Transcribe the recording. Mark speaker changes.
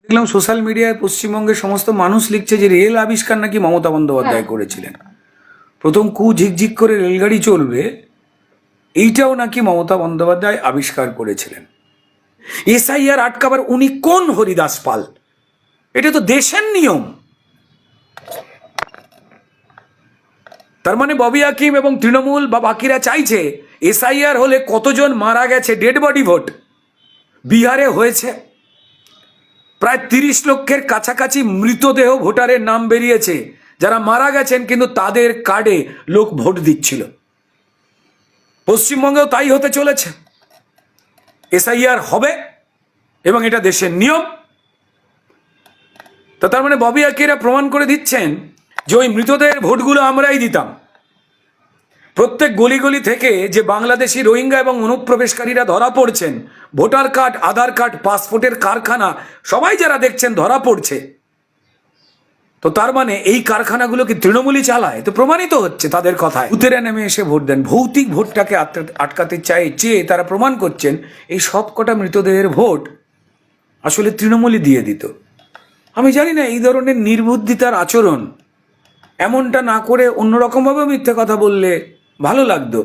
Speaker 1: দেখলাম সোশ্যাল মিডিয়ায় পশ্চিমবঙ্গের সমস্ত মানুষ লিখছে যে রেল আবিষ্কার নাকি মমতা বন্দ্যোপাধ্যায় করেছিলেন। প্রথম ঝিকঝিক করে রেলগাড়ি চলবে, এইটাও নাকি মমতা বন্দ্যোপাধ্যায় আবিষ্কার করেছিলেন। এসআইআর আটকাবার উনি কোন হরিদাস পাল? এটা তো দেশের নিয়ম। তার মানে ববি হাকিম এবং তৃণমূল বা বাকিরা চাইছে এসআইআর হলে কতজন মারা গেছে, ডেড বডি ভোট বিহারে হয়েছে, প্রায় 30 লক্ষের কাছাকাছি মৃতদেহ ভোটারের নাম বেরিয়েছে যারা মারা গেছেন, কিন্তু তাদের কার্ডে লোক ভোট দিচ্ছিল। পশ্চিমবঙ্গেও তাই হতে চলেছে। এসআইআর হবে এবং এটা দেশের নিয়ম। তার মানে ববি হাকিরা প্রমাণ করে দিচ্ছেন যে ওই মৃতদেহের ভোটগুলো আমরাই দিতাম। প্রত্যেক গলি গলি থেকে যে বাংলাদেশি রোহিঙ্গা এবং অনুপ্রবেশকারীরা ধরা পড়ছেন, ভোটার কার্ড, আধার কার্ড, পাসপোর্টের কারখানা সবাই যারা দেখছেন ধরা পড়ছে, তো তার মানে এই কারখানাগুলো কি তৃণমূলই চালায়? তো প্রমাণিত হচ্ছে তাদের কথায়। বুথেরা নেমে এসে ভোট দেন, ভৌতিক ভোটটাকে আটকাতে চেয়ে তারা প্রমাণ করছেন এই সব কটা মৃতদেহের ভোট আসলে তৃণমূলই দিয়ে দিত। আমি জানি না এই ধরনের নির্বুদ্ধিতার আচরণ, এমনটা না করে অন্যরকমভাবে মিথ্যে কথা বললে ভালো লাগতো।